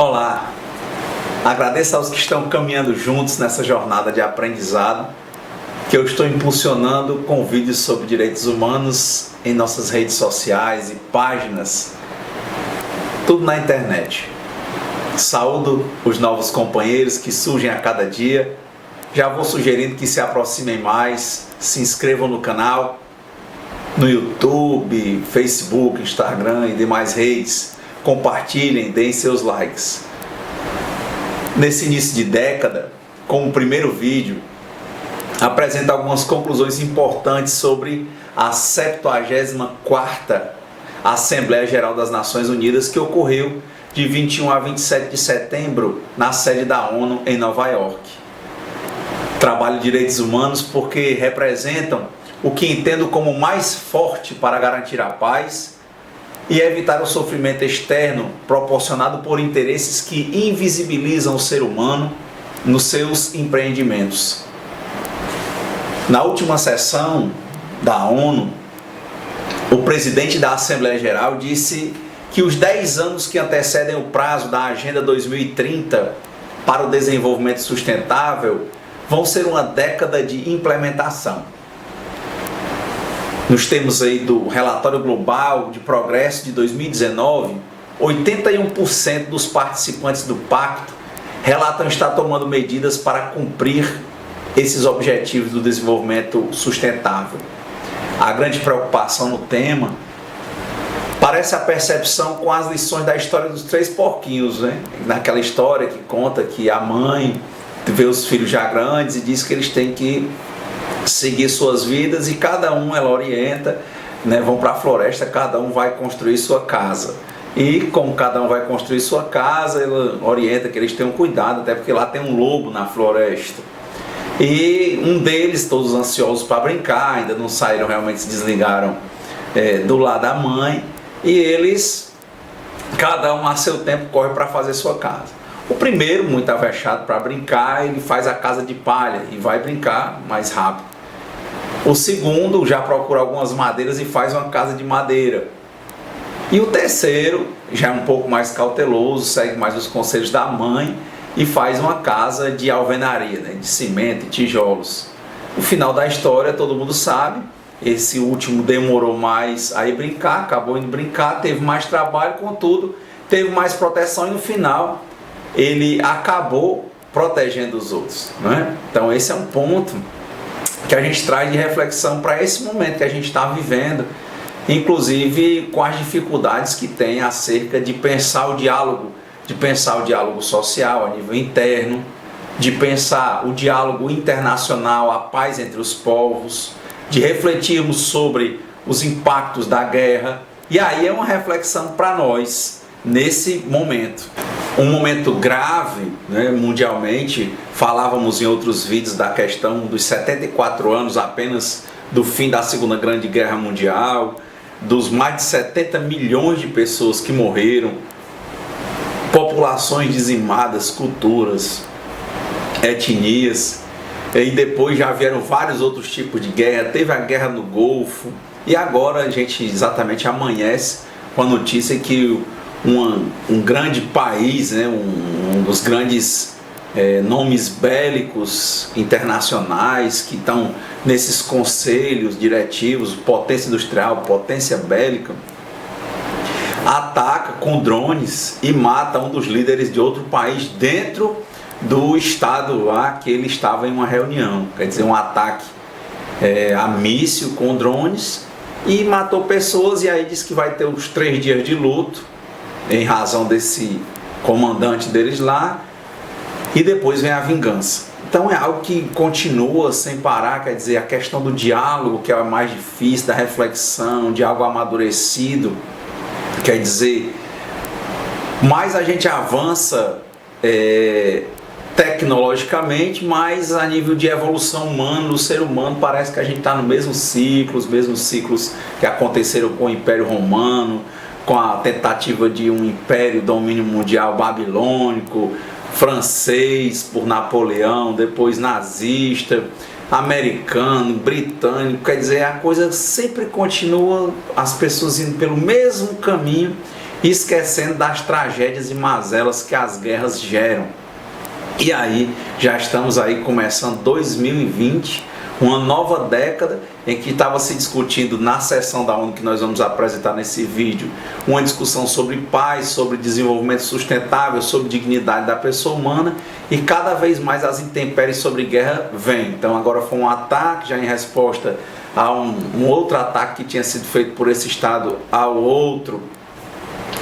Olá, agradeço aos que estão caminhando juntos nessa jornada de aprendizado que eu estou impulsionando com vídeos sobre direitos humanos em nossas redes sociais e páginas, tudo na internet. Saúdo os novos companheiros que surgem a cada dia. Já vou sugerindo que se aproximem mais, se inscrevam no canal, no YouTube, Facebook, Instagram e demais redes. Compartilhem, deem seus likes. Nesse início de década, como primeiro vídeo, apresento algumas conclusões importantes sobre a 74ª Assembleia Geral das Nações Unidas, que ocorreu de 21 a 27 de setembro na sede da ONU em Nova York. Trabalho direitos humanos porque representam o que entendo como mais forte para garantir a paz e evitar o sofrimento externo proporcionado por interesses que invisibilizam o ser humano nos seus empreendimentos. Na última sessão da ONU, o presidente da Assembleia Geral disse que os 10 anos que antecedem o prazo da Agenda 2030 para o desenvolvimento sustentável vão ser uma década de implementação. Nos termos aí do Relatório Global de Progresso de 2019, 81% dos participantes do pacto relatam estar tomando medidas para cumprir esses objetivos do desenvolvimento sustentável. A grande preocupação no tema parece a percepção com as lições da história dos três porquinhos, né? Naquela história que conta que a mãe vê os filhos já grandes e diz que eles têm que seguir suas vidas e cada um ela orienta, né? Vão para a floresta, cada um vai construir sua casa. E como cada um vai construir sua casa, ela orienta que eles tenham cuidado, até porque lá tem um lobo na floresta. E um deles, todos ansiosos para brincar, ainda não saíram, realmente se desligaram do lado da mãe, e eles, cada um a seu tempo, corre para fazer sua casa. O primeiro, muito avexado para brincar, ele faz a casa de palha e vai brincar mais rápido. O segundo já procura algumas madeiras e faz uma casa de madeira. E o terceiro, já é um pouco mais cauteloso, segue mais os conselhos da mãe e faz uma casa de alvenaria, né, de cimento e tijolos. No final da história, todo mundo sabe, esse último demorou mais a ir brincar, acabou indo brincar, teve mais trabalho, contudo, teve mais proteção e no final ele acabou protegendo os outros, né? Então esse é um ponto que a gente traz de reflexão para esse momento que a gente está vivendo, inclusive com as dificuldades que tem acerca de pensar o diálogo social a nível interno, de pensar o diálogo internacional, a paz entre os povos, de refletirmos sobre os impactos da guerra. E aí é uma reflexão para nós nesse momento. Um momento grave, né, mundialmente. Falávamos em outros vídeos da questão dos 74 anos apenas do fim da Segunda Grande Guerra Mundial, dos mais de 70 milhões de pessoas que morreram, populações dizimadas, culturas, etnias, e depois já vieram vários outros tipos de guerra, teve a guerra no Golfo, e agora a gente exatamente amanhece com a notícia que um grande país, né, um dos grandes nomes bélicos internacionais que estão nesses conselhos diretivos, potência industrial, potência bélica, ataca com drones e mata um dos líderes de outro país dentro do estado lá que ele estava em uma reunião. Quer dizer, um ataque a míssil com drones, e matou pessoas. E aí diz que vai ter os 3 dias de luto em razão desse comandante deles lá, e depois vem a vingança. Então é algo que continua sem parar. Quer dizer, a questão do diálogo, que é a mais difícil, da reflexão, de algo amadurecido. Quer dizer, mais a gente avança tecnologicamente, mas a nível de evolução humana, do ser humano, parece que a gente está no mesmo ciclo, os mesmos ciclos que aconteceram com o Império Romano, com a tentativa de um império domínio mundial babilônico, francês por Napoleão, depois nazista, americano, britânico. Quer dizer, a coisa sempre continua, as pessoas indo pelo mesmo caminho, esquecendo das tragédias e mazelas que as guerras geram. E aí, já estamos aí começando 2020, uma nova década em que estava se discutindo na sessão da ONU que nós vamos apresentar nesse vídeo, uma discussão sobre paz, sobre desenvolvimento sustentável, sobre dignidade da pessoa humana, e cada vez mais as intempéries sobre guerra vêm. Então agora foi um ataque já em resposta a um outro ataque que tinha sido feito por esse estado ao outro,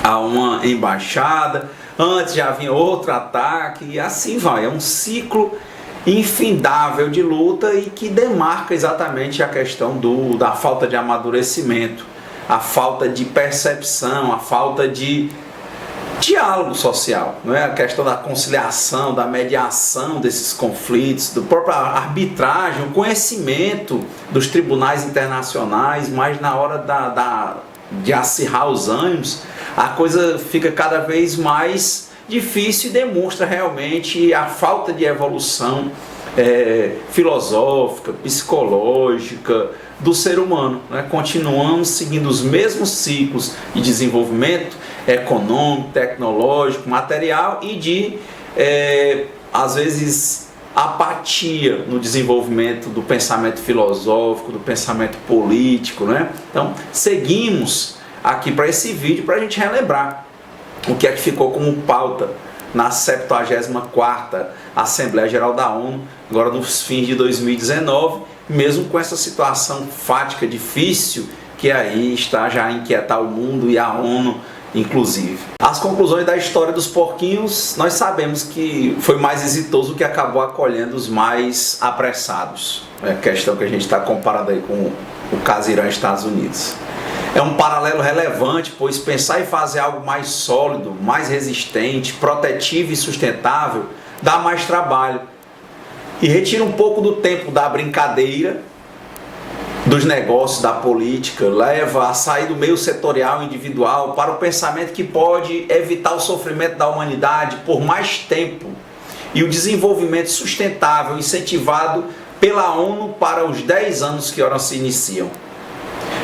a uma embaixada. Antes já vinha outro ataque e assim vai. É um ciclo infindável de luta e que demarca exatamente a questão da falta de amadurecimento, a falta de percepção, a falta de diálogo social, não é? A questão da conciliação, da mediação desses conflitos, da própria arbitragem, o conhecimento dos tribunais internacionais, mas na hora de acirrar os ânimos, a coisa fica cada vez mais difícil e demonstra realmente a falta de evolução filosófica, psicológica do ser humano, né? Continuamos seguindo os mesmos ciclos de desenvolvimento econômico, tecnológico, material e de, às vezes, apatia no desenvolvimento do pensamento filosófico, do pensamento político, né? Então, seguimos aqui para esse vídeo para a gente relembrar o que é que ficou como pauta na 74ª Assembleia Geral da ONU, agora nos fins de 2019, mesmo com essa situação fática, difícil, que aí está já a inquietar o mundo e a ONU inclusive. As conclusões da história dos porquinhos, nós sabemos que foi mais exitoso o que acabou acolhendo os mais apressados. É a questão que a gente está comparando aí com o caso Irã e Estados Unidos. É um paralelo relevante, pois pensar em fazer algo mais sólido, mais resistente, protetivo e sustentável dá mais trabalho e retira um pouco do tempo da brincadeira, dos negócios, da política, leva a sair do meio setorial individual para o pensamento que pode evitar o sofrimento da humanidade por mais tempo e o desenvolvimento sustentável incentivado pela ONU para os 10 anos que ora se iniciam.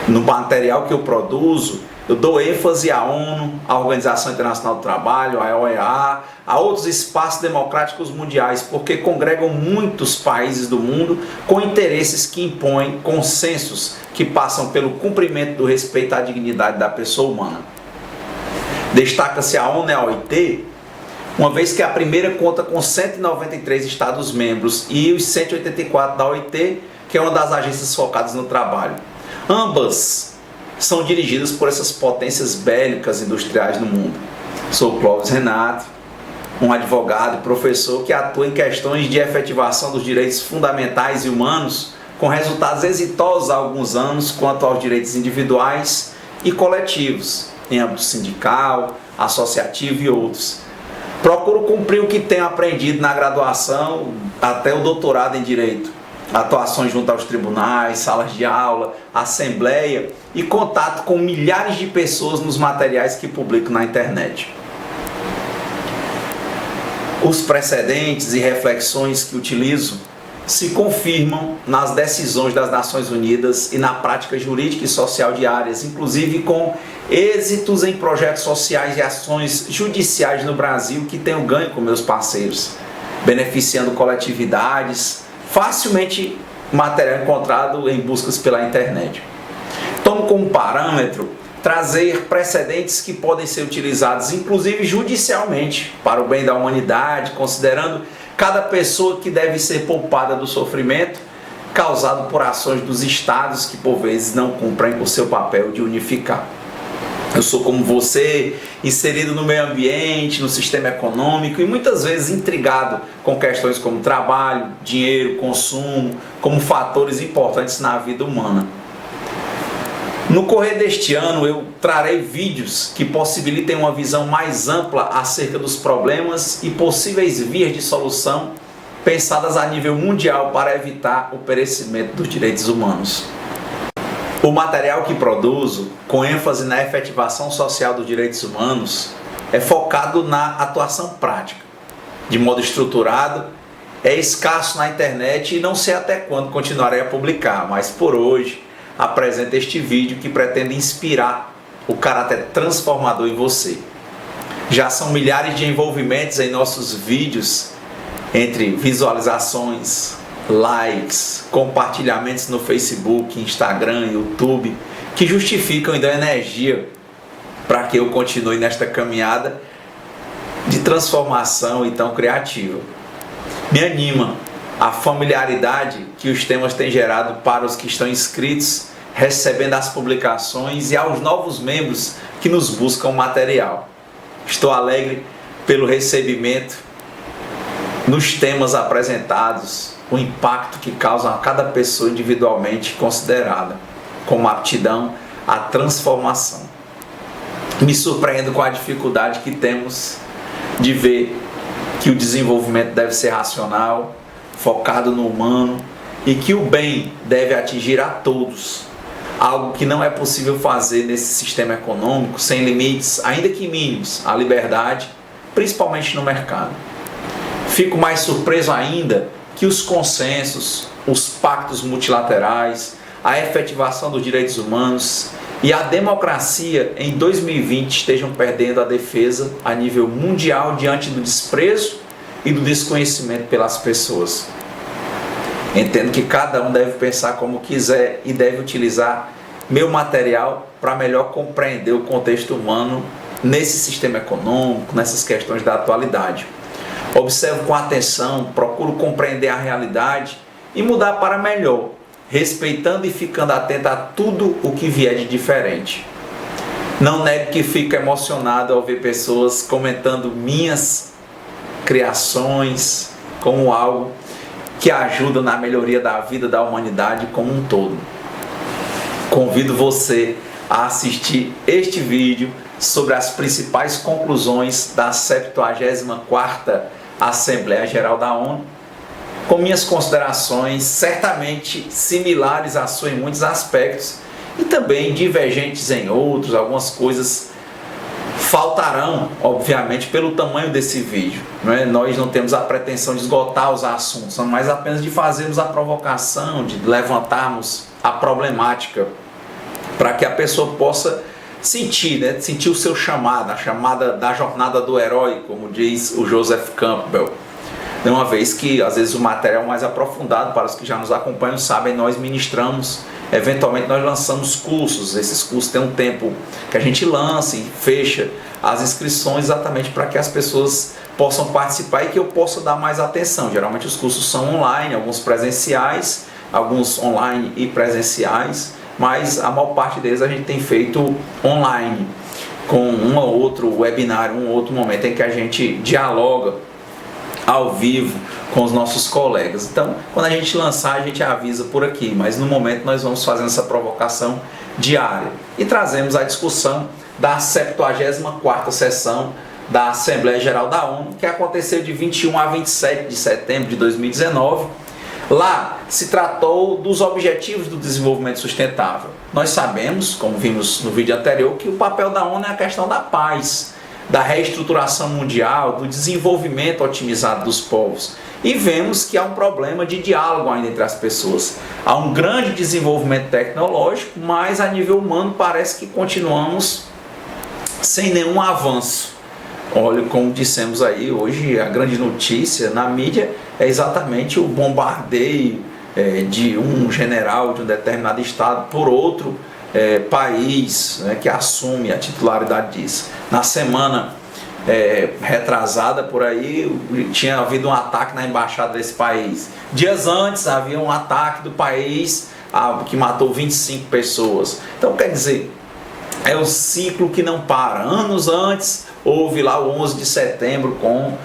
No material que eu produzo, eu dou ênfase à ONU, à Organização Internacional do Trabalho, à OEA, a outros espaços democráticos mundiais, porque congregam muitos países do mundo com interesses que impõem consensos que passam pelo cumprimento do respeito à dignidade da pessoa humana. Destaca-se a ONU e a OIT, uma vez que a primeira conta com 193 Estados-membros e os 184 da OIT, que é uma das agências focadas no trabalho. Ambas são dirigidas por essas potências bélicas industriais no mundo. Sou Clóvis Renato, um advogado e professor que atua em questões de efetivação dos direitos fundamentais e humanos, com resultados exitosos há alguns anos quanto aos direitos individuais e coletivos, em âmbito sindical, associativo e outros. Procuro cumprir o que tenho aprendido na graduação até o doutorado em Direito. Atuações junto aos tribunais, salas de aula, assembleia e contato com milhares de pessoas nos materiais que publico na internet. Os precedentes e reflexões que utilizo se confirmam nas decisões das Nações Unidas e na prática jurídica e social diárias, inclusive com êxitos em projetos sociais e ações judiciais no Brasil que tenho ganho com meus parceiros, beneficiando coletividades, facilmente material encontrado em buscas pela internet. Tomo como parâmetro trazer precedentes que podem ser utilizados, inclusive judicialmente, para o bem da humanidade, considerando cada pessoa que deve ser poupada do sofrimento causado por ações dos estados que por vezes não cumprem o seu papel de unificar. Eu sou como você, inserido no meio ambiente, no sistema econômico e muitas vezes intrigado com questões como trabalho, dinheiro, consumo, como fatores importantes na vida humana. No correr deste ano eu trarei vídeos que possibilitem uma visão mais ampla acerca dos problemas e possíveis vias de solução pensadas a nível mundial para evitar o perecimento dos direitos humanos. O material que produzo, com ênfase na efetivação social dos direitos humanos, é focado na atuação prática. De modo estruturado, é escasso na internet e não sei até quando continuarei a publicar, mas por hoje apresento este vídeo que pretende inspirar o caráter transformador em você. Já são milhares de envolvimentos em nossos vídeos, entre visualizações, likes, compartilhamentos no Facebook, Instagram, YouTube, que justificam e dão energia para que eu continue nesta caminhada de transformação e tão criativa. Me anima a familiaridade que os temas têm gerado para os que estão inscritos, recebendo as publicações, e aos novos membros que nos buscam material. Estou alegre pelo recebimento nos temas apresentados, o impacto que causam a cada pessoa individualmente considerada, como aptidão à transformação. Me surpreendo com a dificuldade que temos de ver que o desenvolvimento deve ser racional, focado no humano, e que o bem deve atingir a todos, algo que não é possível fazer nesse sistema econômico sem limites, ainda que mínimos, à liberdade, principalmente no mercado. Fico mais surpreso ainda que os consensos, os pactos multilaterais, a efetivação dos direitos humanos e a democracia em 2020 estejam perdendo a defesa a nível mundial diante do desprezo e do desconhecimento pelas pessoas. Entendo que cada um deve pensar como quiser e deve utilizar meu material para melhor compreender o contexto humano nesse sistema econômico, nessas questões da atualidade. Observo com atenção, procuro compreender a realidade e mudar para melhor, respeitando e ficando atento a tudo o que vier de diferente. Não nego que fico emocionado ao ver pessoas comentando minhas criações como algo que ajuda na melhoria da vida da humanidade como um todo. Convido você a assistir este vídeo sobre as principais conclusões da 74ª Assembleia Geral da ONU, com minhas considerações certamente similares à sua em muitos aspectos e também divergentes em outros. Algumas coisas faltarão, obviamente, pelo tamanho desse vídeo. Nós não temos a pretensão de esgotar os assuntos, mas apenas de fazermos a provocação, de levantarmos a problemática para que a pessoa possa sentir, sentir o seu chamado, a chamada da jornada do herói, como diz o Joseph Campbell. Uma vez que, às vezes, o material mais aprofundado, para os que já nos acompanham sabem, nós ministramos, eventualmente nós lançamos cursos. Esses cursos têm um tempo que a gente lança e fecha as inscrições exatamente para que as pessoas possam participar e que eu possa dar mais atenção. Geralmente os cursos são online, alguns presenciais, alguns online e presenciais, mas a maior parte deles a gente tem feito online, com um ou outro webinar, um ou outro momento em que a gente dialoga ao vivo com os nossos colegas. Então, quando a gente lançar, a gente avisa por aqui, mas no momento nós vamos fazendo essa provocação diária e trazemos a discussão da 74ª sessão da Assembleia Geral da ONU, que aconteceu de 21 a 27 de setembro de 2019. Lá se tratou dos Objetivos do Desenvolvimento Sustentável. Nós sabemos, como vimos no vídeo anterior, que o papel da ONU é a questão da paz, da reestruturação mundial, do desenvolvimento otimizado dos povos. E vemos que há um problema de diálogo ainda entre as pessoas. Há um grande desenvolvimento tecnológico, mas a nível humano parece que continuamos sem nenhum avanço. Olha, como dissemos aí, hoje a grande notícia na mídia é exatamente o bombardeio de um general de um determinado estado por outro país, que assume a titularidade disso. Na semana retrasada por aí, tinha havido um ataque na embaixada desse país. Dias antes havia um ataque do país que matou 25 pessoas. Então, quer dizer, é um ciclo que não para. Anos antes houve lá o 11 de setembro com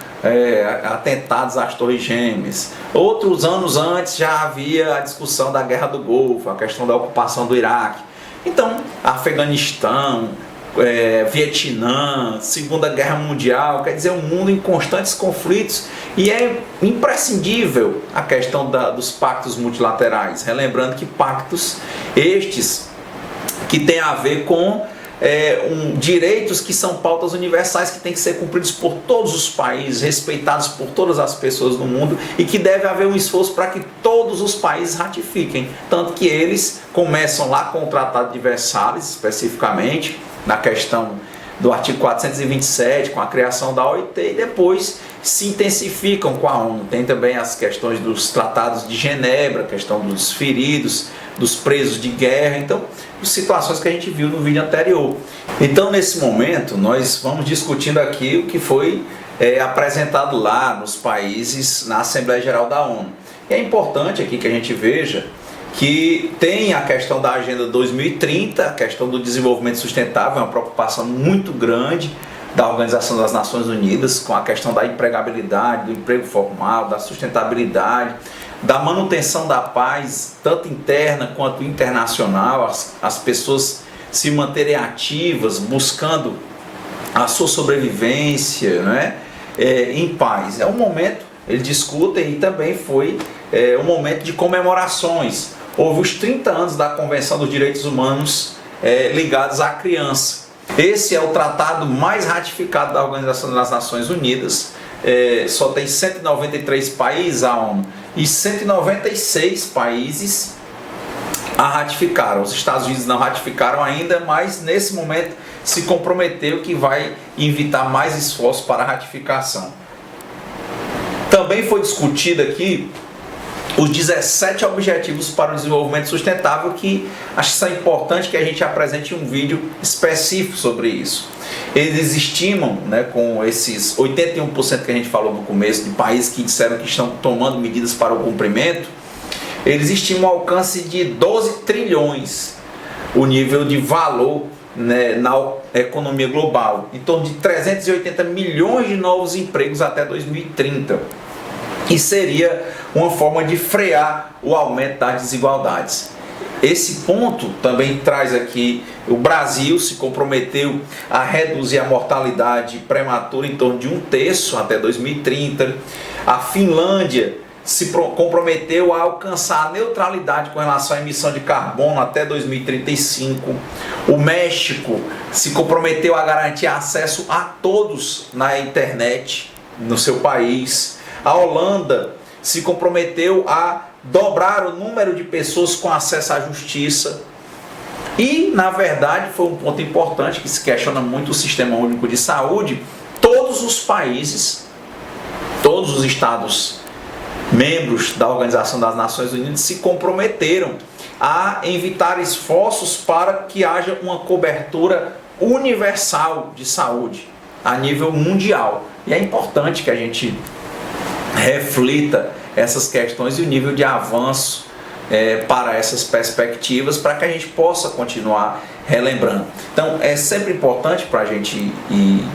atentados às Torres Gêmeas. Outros anos antes já havia a discussão da Guerra do Golfo, a questão da ocupação do Iraque. Então, Afeganistão, Vietnã, Segunda Guerra Mundial, quer dizer, um mundo em constantes conflitos, e é imprescindível a questão dos pactos multilaterais, relembrando que pactos estes que têm a ver com direitos que são pautas universais que têm que ser cumpridos por todos os países, respeitados por todas as pessoas do mundo, e que deve haver um esforço para que todos os países ratifiquem, tanto que eles começam lá com o Tratado de Versalhes, especificamente, na questão do artigo 427, com a criação da OIT, e depois se intensificam com a ONU. Tem também as questões dos tratados de Genebra, a questão dos feridos, dos presos de guerra, então, situações que a gente viu no vídeo anterior. Então, nesse momento, nós vamos discutindo aqui o que foi apresentado lá nos países, na Assembleia Geral da ONU. E é importante aqui que a gente veja que tem a questão da Agenda 2030, a questão do desenvolvimento sustentável, é uma preocupação muito grande da Organização das Nações Unidas com a questão da empregabilidade, do emprego formal, da sustentabilidade, da manutenção da paz, tanto interna quanto internacional, as pessoas se manterem ativas, buscando a sua sobrevivência, né, em paz. É um momento, eles discutem, e também foi um momento de comemorações. Houve os 30 anos da Convenção dos Direitos Humanos ligados à criança. Esse é o tratado mais ratificado da Organização das Nações Unidas. Só tem 193 países a ONU e 196 países a ratificaram. Os Estados Unidos não ratificaram ainda, mas nesse momento se comprometeu que vai invitar mais esforços para a ratificação. Também foi discutido aqui os 17 Objetivos para o Desenvolvimento Sustentável, que acho que são importantes que a gente apresente um vídeo específico sobre isso. Eles estimam, né, com esses 81% que a gente falou no começo, de países que disseram que estão tomando medidas para o cumprimento, eles estimam o alcance de 12 trilhões, o nível de valor, né, na economia global, em torno de 380 milhões de novos empregos até 2030. E seria uma forma de frear o aumento das desigualdades. Esse ponto também traz aqui, o Brasil se comprometeu a reduzir a mortalidade prematura em torno de 1/3 até 2030. A Finlândia se comprometeu a alcançar a neutralidade com relação à emissão de carbono até 2035. O México se comprometeu a garantir acesso a todos na internet no seu país. A Holanda se comprometeu a dobrar o número de pessoas com acesso à justiça. E, na verdade, foi um ponto importante que se questiona muito o Sistema Único de Saúde. Todos os países, todos os estados membros da Organização das Nações Unidas se comprometeram a evitar esforços para que haja uma cobertura universal de saúde a nível mundial. E é importante que a gente reflita essas questões e o nível de avanço para essas perspectivas, para que a gente possa continuar relembrando. Então é sempre importante para a gente ir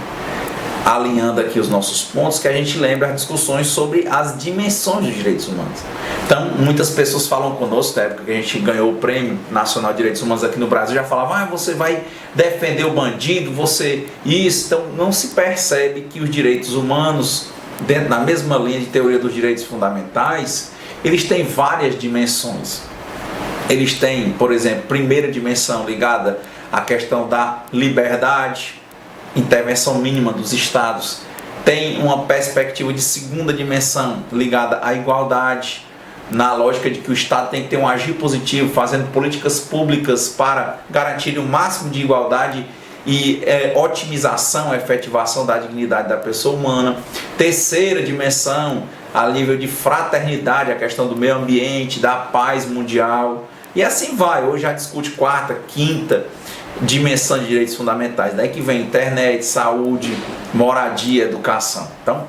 alinhando aqui os nossos pontos, que a gente lembre as discussões sobre as dimensões dos direitos humanos. Então, muitas pessoas falam conosco, na época que a gente ganhou o Prêmio Nacional de Direitos Humanos aqui no Brasil, já falavam, você vai defender o bandido, você isso. Então, não se percebe que os direitos humanos, dentro da mesma linha de teoria dos direitos fundamentais, eles têm várias dimensões. Eles têm, por exemplo, primeira dimensão ligada à questão da liberdade, intervenção mínima dos estados. Tem uma perspectiva de segunda dimensão ligada à igualdade, na lógica de que o Estado tem que ter um agir positivo, fazendo políticas públicas para garantir o máximo de igualdade e otimização, efetivação da dignidade da pessoa humana. Terceira dimensão, a nível de fraternidade, a questão do meio ambiente, da paz mundial, e assim vai. Hoje já discute quarta, quinta dimensão de direitos fundamentais. Daí que vem internet, saúde, moradia, educação. Então,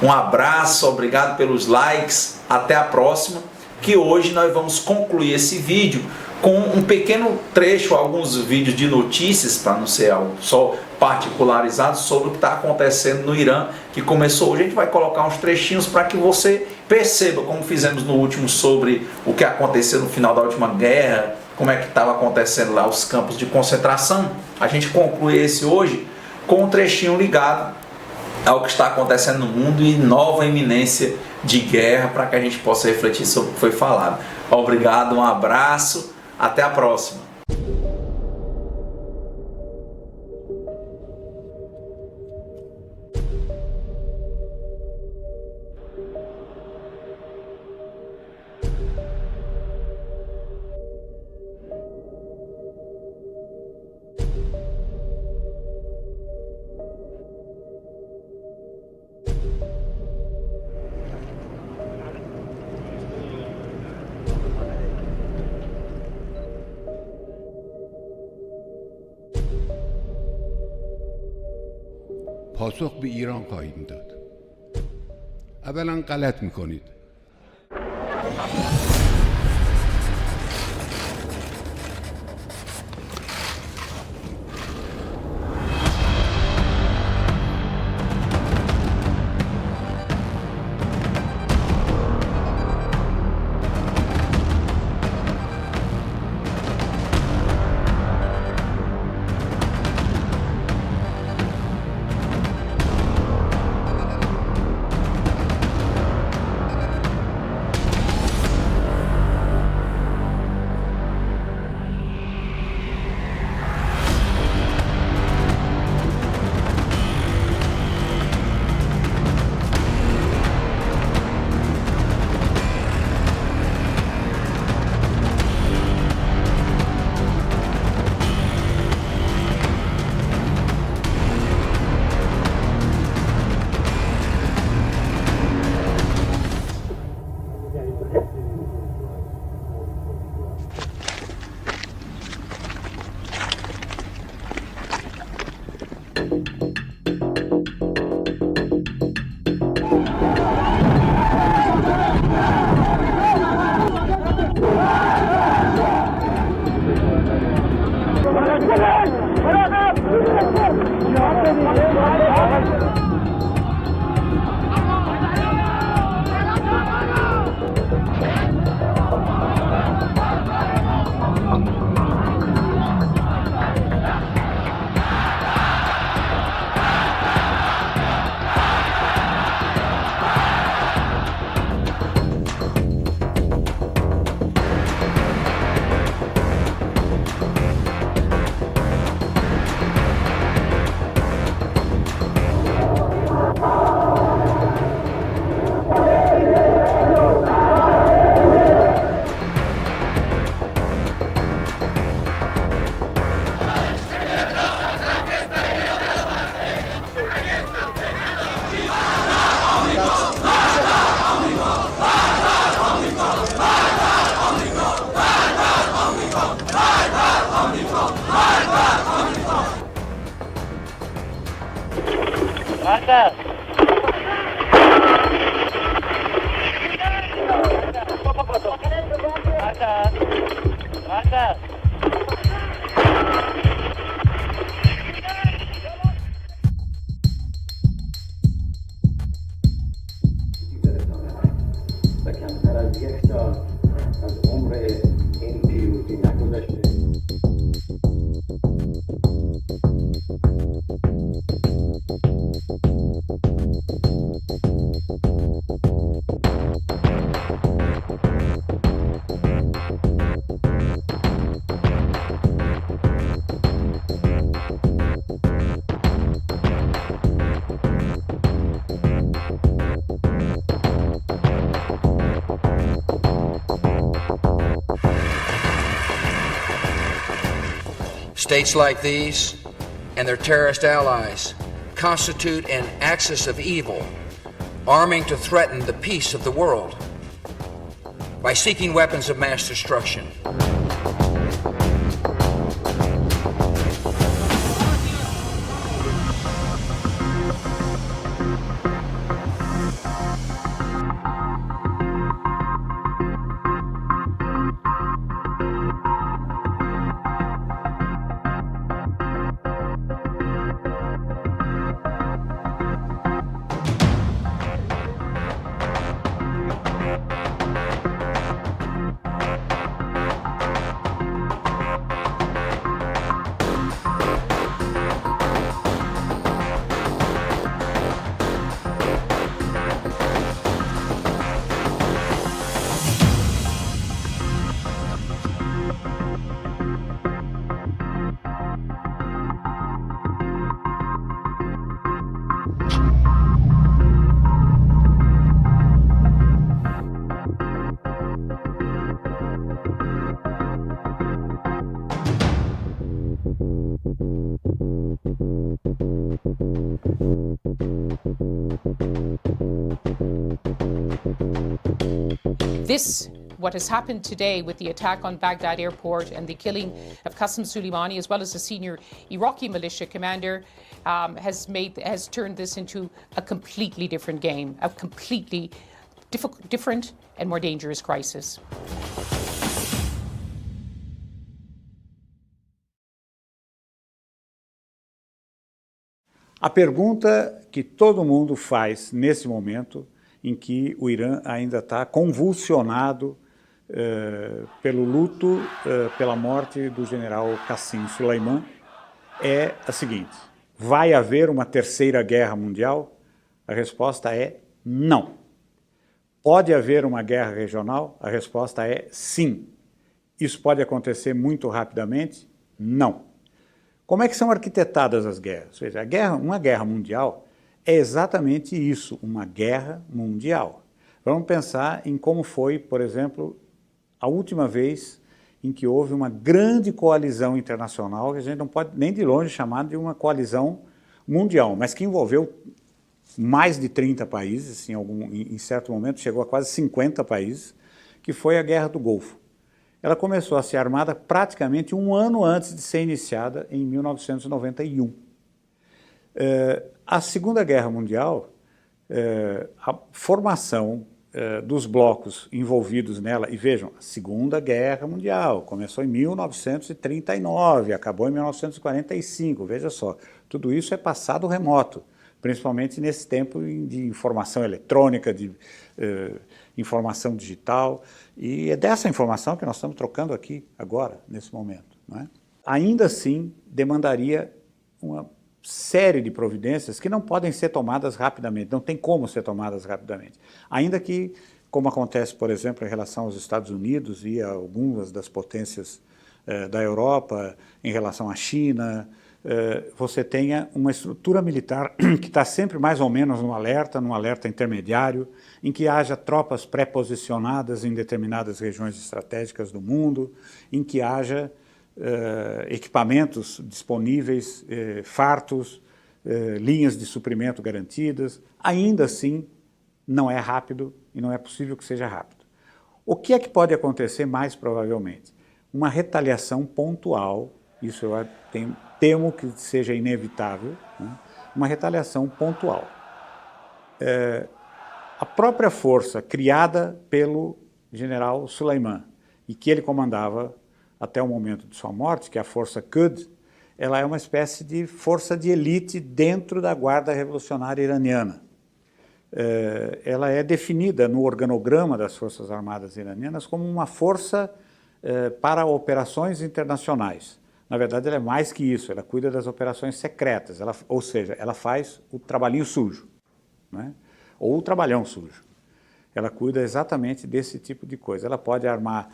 um abraço, obrigado pelos likes, até a próxima, que hoje nós vamos concluir esse vídeo com um pequeno trecho, alguns vídeos de notícias, para não ser algo só particularizado, sobre o que está acontecendo no Irã, que começou hoje. A gente vai colocar uns trechinhos para que você perceba, como fizemos no último, sobre o que aconteceu no final da última guerra, como é que estava acontecendo lá os campos de concentração. A gente conclui esse hoje com um trechinho ligado ao que está acontecendo no mundo e nova iminência de guerra, para que a gente possa refletir sobre o que foi falado. Obrigado, um abraço, até a próxima. پاسخ به ایران خواهیم داد. اولا غلط میکنید. States like these and their terrorist allies constitute an axis of evil, arming to threaten the peace of the world by seeking weapons of mass destruction. This What has happened today with the attack on Baghdad airport and the killing of Qasem Soleimani, as well as a senior Iraqi militia commander, has turned this into a completely different game, a completely different and more dangerous crisis. A pergunta que todo mundo faz nesse momento em que o Irã ainda está convulsionado pelo luto pela morte do general Qasem Soleimani é a seguinte: vai haver uma terceira guerra mundial? A resposta é não. Pode haver uma guerra regional? A resposta é sim. Isso pode acontecer muito rapidamente? Não. Como é que são arquitetadas as guerras? Ou seja, uma guerra mundial é exatamente isso, uma guerra mundial. Vamos pensar em como foi, por exemplo, a última vez em que houve uma grande coalizão internacional, que a gente não pode nem de longe chamar de uma coalizão mundial, mas que envolveu mais de 30 países, em certo momento chegou a quase 50 países, que foi a Guerra do Golfo. Ela começou a ser armada praticamente um ano antes de ser iniciada, em 1991. A Segunda Guerra Mundial, a formação dos blocos envolvidos nela, e vejam, a Segunda Guerra Mundial começou em 1939, acabou em 1945, veja só, tudo isso é passado remoto, principalmente nesse tempo de informação eletrônica, de informação digital, e é dessa informação que nós estamos trocando aqui agora, nesse momento, não é? Ainda assim, demandaria uma série de providências que não podem ser tomadas rapidamente, não tem como ser tomadas rapidamente. Ainda que, como acontece, por exemplo, em relação aos Estados Unidos e a algumas das potências da Europa, em relação à China, você tenha uma estrutura militar que está sempre mais ou menos num alerta intermediário, em que haja tropas pré-posicionadas em determinadas regiões estratégicas do mundo, em que haja equipamentos disponíveis, fartos, linhas de suprimento garantidas. Ainda assim, não é rápido e não é possível que seja rápido. O que é que pode acontecer mais provavelmente? Uma retaliação pontual, isso eu temo que seja inevitável, né? Uma retaliação pontual. A própria força criada pelo general Soleimani e que ele comandava até o momento de sua morte, que é a Força Quds, ela é uma espécie de força de elite dentro da Guarda Revolucionária Iraniana. Ela é definida no organograma das Forças Armadas Iranianas como uma força para operações internacionais. Na verdade, ela é mais que isso, ela cuida das operações secretas, ou seja, ela faz o trabalhinho sujo, né? Ou o trabalhão sujo. Ela cuida exatamente desse tipo de coisa. Ela pode armar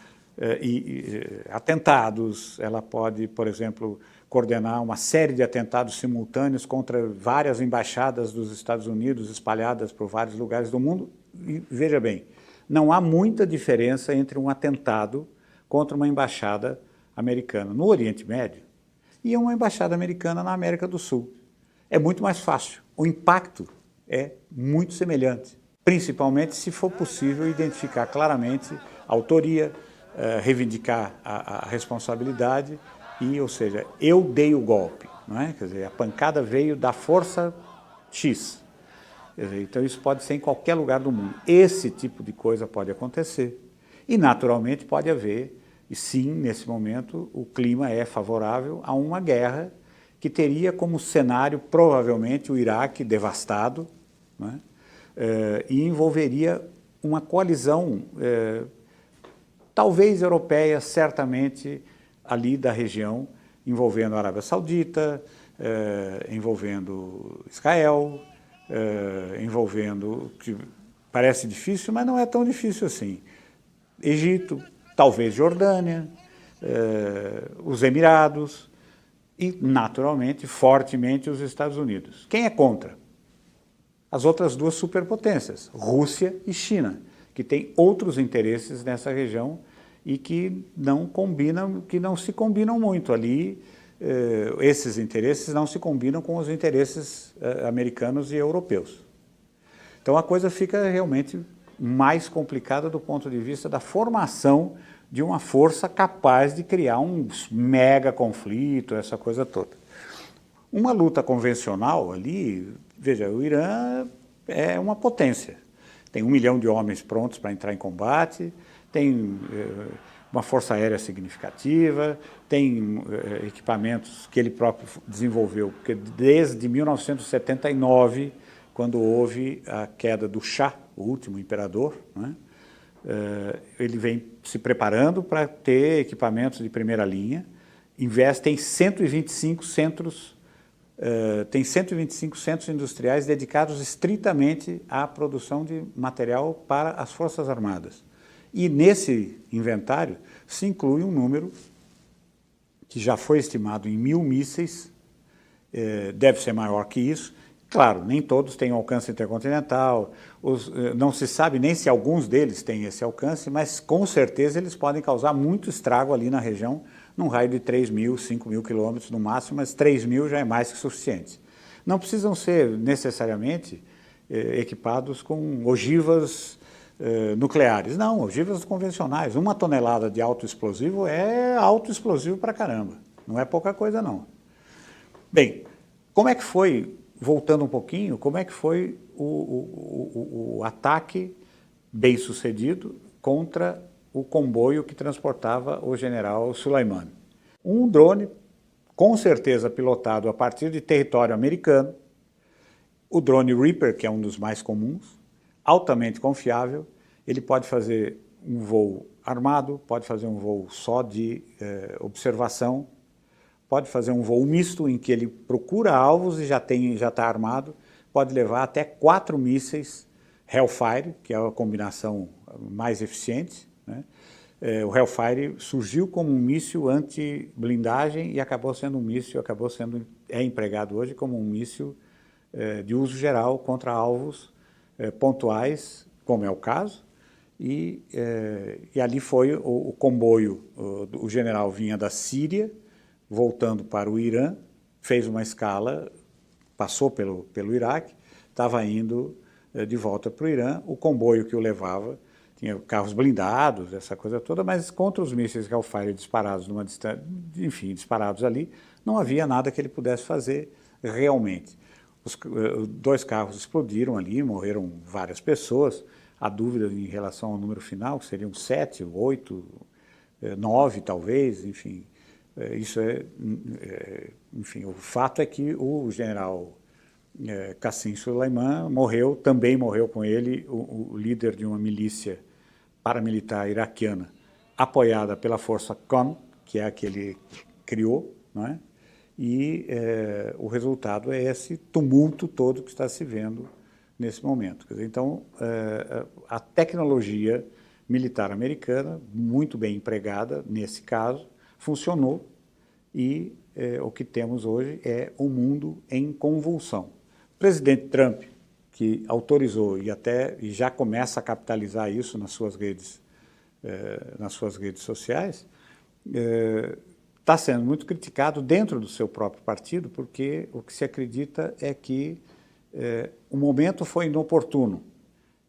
atentados, ela pode, por exemplo, coordenar uma série de atentados simultâneos contra várias embaixadas dos Estados Unidos espalhadas por vários lugares do mundo. E veja bem, não há muita diferença entre um atentado contra uma embaixada americana no Oriente Médio e uma embaixada americana na América do Sul. É muito mais fácil. O impacto é muito semelhante, principalmente se for possível identificar claramente a autoria, reivindicar a responsabilidade e, ou seja, eu dei o golpe, não é? Quer dizer, a pancada veio da força X. Quer dizer, então isso pode ser em qualquer lugar do mundo. Esse tipo de coisa pode acontecer e, naturalmente, pode haver, e sim, nesse momento, o clima é favorável a uma guerra que teria como cenário, provavelmente, o Iraque devastado, não é? E envolveria uma coalizão talvez europeia, certamente ali da região, envolvendo a Arábia Saudita, envolvendo Israel, envolvendo, que parece difícil, mas não é tão difícil assim, Egito, talvez Jordânia, os Emirados e, naturalmente, fortemente os Estados Unidos. Quem é contra? As outras duas superpotências, Rússia e China, que têm outros interesses nessa região e que não se combinam muito ali. Esses interesses não se combinam com os interesses americanos e europeus. Então a coisa fica realmente mais complicada do ponto de vista da formação de uma força capaz de criar um mega conflito, essa coisa toda. Uma luta convencional ali, veja, o Irã é uma potência. Tem 1 milhão de homens prontos para entrar em combate, tem uma força aérea significativa, tem equipamentos que ele próprio desenvolveu, porque desde 1979, quando houve a queda do Shah, o último imperador, né, ele vem se preparando para ter equipamentos de primeira linha, investe em 125 centros, tem 125 centros industriais dedicados estritamente à produção de material para as Forças Armadas. E nesse inventário se inclui um número que já foi estimado em 1.000 mísseis, deve ser maior que isso. Claro, nem todos têm alcance intercontinental, não se sabe nem se alguns deles têm esse alcance, mas com certeza eles podem causar muito estrago ali na região, num raio de 3.000, 5.000 quilômetros no máximo, mas 3.000 já é mais que suficiente. Não precisam ser necessariamente equipados com ogivas nucleares, não, ogivas convencionais. 1 tonelada de autoexplosivo é autoexplosivo pra caramba, não é pouca coisa não. Bem, como é que foi, voltando um pouquinho, como é que foi o ataque bem sucedido contra o comboio que transportava o general Soleimani? Um drone, com certeza pilotado a partir de território americano, o drone Reaper, que é um dos mais comuns, altamente confiável, ele pode fazer um voo armado, pode fazer um voo só de observação, pode fazer um voo misto em que ele procura alvos e já está armado, pode levar até 4 mísseis Hellfire, que é a combinação mais eficiente, né? O Hellfire surgiu como um míssil anti-blindagem e acabou sendo um míssil, é empregado hoje como um míssil de uso geral contra alvos pontuais, como é o caso, e ali foi o comboio, o general vinha da Síria, voltando para o Irã, fez uma escala, passou pelo Iraque, estava indo de volta para o Irã, o comboio que o levava tinha carros blindados, essa coisa toda, mas contra os mísseis Hellfire disparados numa distância, enfim, disparados ali, não havia nada que ele pudesse fazer realmente. Os 2 carros explodiram ali, morreram várias pessoas. Há dúvida em relação ao número final, que seriam 7, 8, 9 talvez, enfim. Enfim, o fato é que o general Qasem Soleimani também morreu com ele, o líder de uma milícia paramilitar iraquiana, apoiada pela força Qom, que é a que ele criou, não é? E o resultado é esse tumulto todo que está se vendo nesse momento. Quer dizer, então, a tecnologia militar americana, muito bem empregada nesse caso, funcionou e o que temos hoje é um mundo em convulsão. O presidente Trump, que autorizou e já começa a capitalizar isso nas suas redes sociais, está sendo muito criticado dentro do seu próprio partido, porque o que se acredita é que o momento foi inoportuno.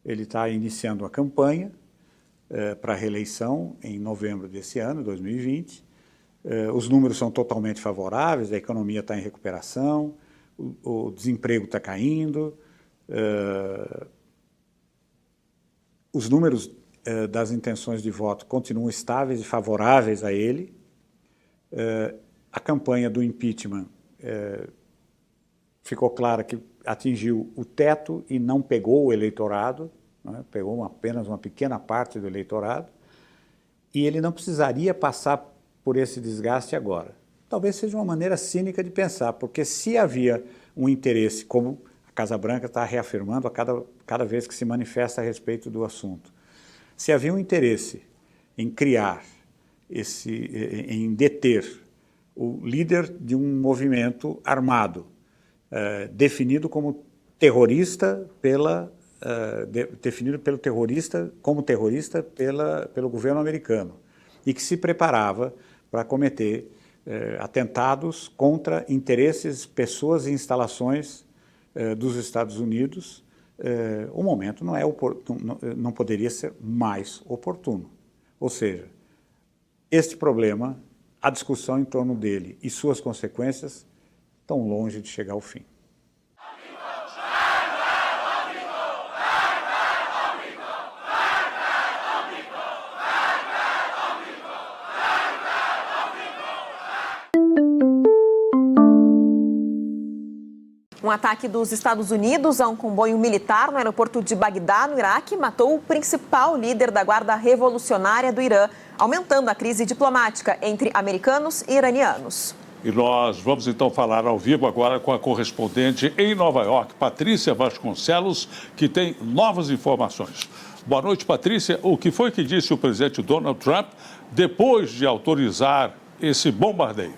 Ele está iniciando a campanha para a reeleição em novembro desse ano, 2020. Os números são totalmente favoráveis, a economia está em recuperação, o desemprego está caindo, os números das intenções de voto continuam estáveis e favoráveis a ele. A campanha do impeachment ficou clara que atingiu o teto e não pegou o eleitorado, né? Pegou apenas uma pequena parte do eleitorado, e ele não precisaria passar por esse desgaste agora. Talvez seja uma maneira cínica de pensar, porque se havia um interesse, como a Casa Branca está reafirmando a cada vez que se manifesta a respeito do assunto, se havia um interesse em criar, em deter o líder de um movimento armado, definido como terrorista definido como terrorista pelo governo americano, e que se preparava para cometer atentados contra interesses, pessoas e instalações dos Estados Unidos o momento não poderia ser mais oportuno. Ou seja, este problema, a discussão em torno dele e suas consequências estão longe de chegar ao fim. Um ataque dos Estados Unidos a um comboio militar no aeroporto de Bagdá, no Iraque, matou o principal líder da Guarda Revolucionária do Irã, aumentando a crise diplomática entre americanos e iranianos. E nós vamos então falar ao vivo agora com a correspondente em Nova York, Patrícia Vasconcelos, que tem novas informações. Boa noite, Patrícia. O que foi que disse o presidente Donald Trump depois de autorizar esse bombardeio?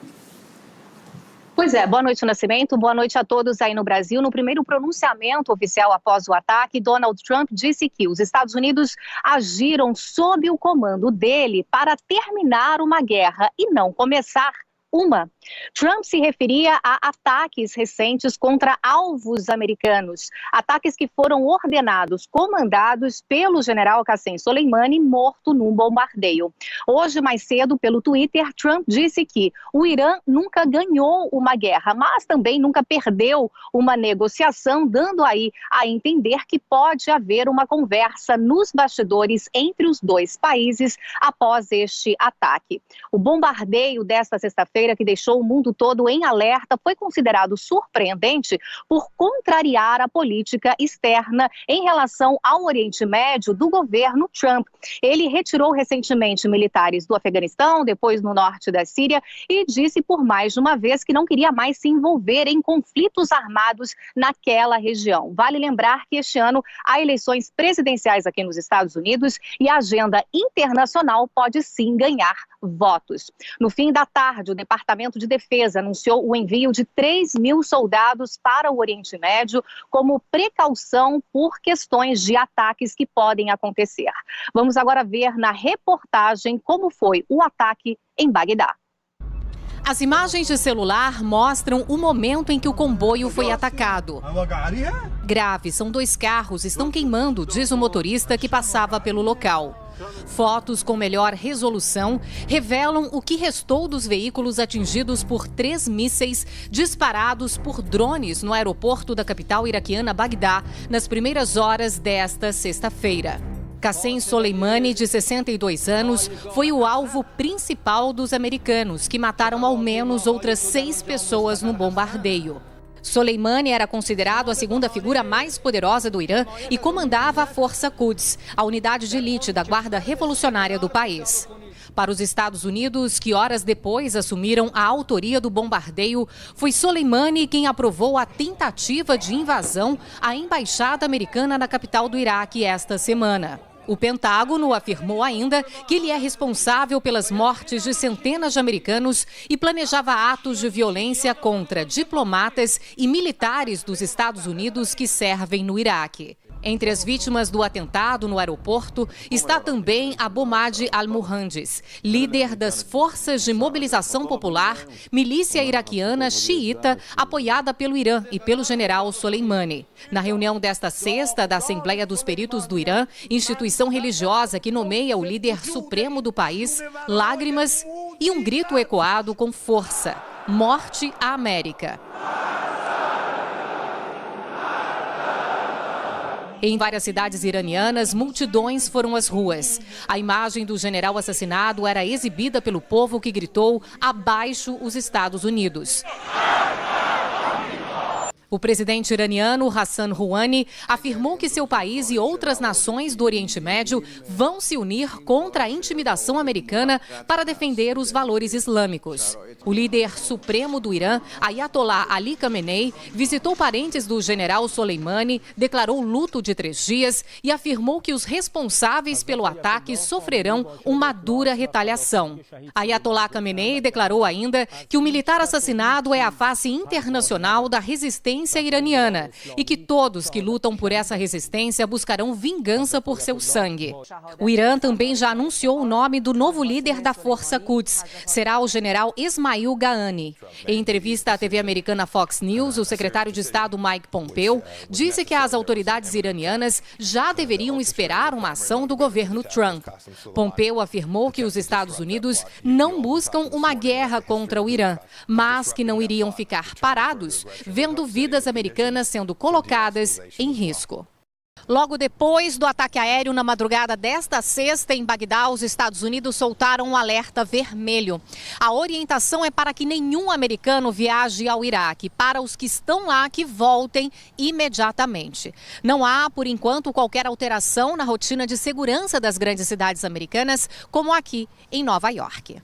Pois é, boa noite, Nascimento, boa noite a todos aí no Brasil. No primeiro pronunciamento oficial após o ataque, Donald Trump disse que os Estados Unidos agiram sob o comando dele para terminar uma guerra e não começar uma. Trump se referia a ataques recentes contra alvos americanos, ataques que foram ordenados, comandados pelo general Qassem Soleimani, morto num bombardeio. Hoje, mais cedo, pelo Twitter, Trump disse que o Irã nunca ganhou uma guerra, mas também nunca perdeu uma negociação, dando aí a entender que pode haver uma conversa nos bastidores entre os dois países após este ataque. O bombardeio desta sexta-feira, que deixou o mundo todo em alerta, foi considerado surpreendente por contrariar a política externa em relação ao Oriente Médio do governo Trump. Ele retirou recentemente militares do Afeganistão, depois no norte da Síria, e disse por mais de uma vez que não queria mais se envolver em conflitos armados naquela região. Vale lembrar que este ano há eleições presidenciais aqui nos Estados Unidos e a agenda internacional pode sim ganhar votos. No fim da tarde, o Departamento de Defesa anunciou o envio de 3.000 soldados para o Oriente Médio como precaução por questões de ataques que podem acontecer. Vamos agora ver na reportagem como foi o ataque em Bagdá. As imagens de celular mostram o momento em que o comboio foi atacado. Grave, são 2 carros, estão queimando, diz o motorista que passava pelo local. Fotos com melhor resolução revelam o que restou dos veículos atingidos por 3 mísseis disparados por drones no aeroporto da capital iraquiana Bagdá nas primeiras horas desta sexta-feira. Qassem Soleimani, de 62 anos, foi o alvo principal dos americanos, que mataram ao menos outras 6 pessoas no bombardeio. Soleimani era considerado a segunda figura mais poderosa do Irã e comandava a Força Quds, a unidade de elite da Guarda Revolucionária do país. Para os Estados Unidos, que horas depois assumiram a autoria do bombardeio, foi Soleimani quem aprovou a tentativa de invasão à embaixada americana na capital do Iraque esta semana. O Pentágono afirmou ainda que ele é responsável pelas mortes de centenas de americanos e planejava atos de violência contra diplomatas e militares dos Estados Unidos que servem no Iraque. Entre as vítimas do atentado no aeroporto está também Abu Mahdi al-Muhandis, líder das Forças de Mobilização Popular, milícia iraquiana xiita apoiada pelo Irã e pelo general Soleimani. Na reunião desta sexta da Assembleia dos Peritos do Irã, instituição religiosa que nomeia o líder supremo do país, lágrimas e um grito ecoado com força: morte à América. Em várias cidades iranianas, multidões foram às ruas. A imagem do general assassinado era exibida pelo povo que gritou: abaixo os Estados Unidos. O presidente iraniano Hassan Rouhani afirmou que seu país e outras nações do Oriente Médio vão se unir contra a intimidação americana para defender os valores islâmicos. O líder supremo do Irã, Ayatollah Ali Khamenei, visitou parentes do general Soleimani, declarou luto de 3 dias e afirmou que os responsáveis pelo ataque sofrerão uma dura retaliação. Ayatollah Khamenei declarou ainda que o militar assassinado é a face internacional da resistência resistência iraniana e que todos que lutam por essa resistência buscarão vingança por seu sangue. O Irã também já anunciou o nome do novo líder da Força Quds. Será o general Ismail Ghani. Em entrevista à TV americana Fox News, o secretário de Estado Mike Pompeo disse que as autoridades iranianas já deveriam esperar uma ação do governo Trump. Pompeo afirmou que os Estados Unidos não buscam uma guerra contra o Irã, mas que não iriam ficar parados vendo vidas americanas sendo colocadas em risco. Logo depois do ataque aéreo na madrugada desta sexta em Bagdá, os Estados Unidos soltaram um alerta vermelho. A orientação é para que nenhum americano viaje ao Iraque, para os que estão lá que voltem imediatamente. Não há, por enquanto, qualquer alteração na rotina de segurança das grandes cidades americanas, como aqui em Nova York.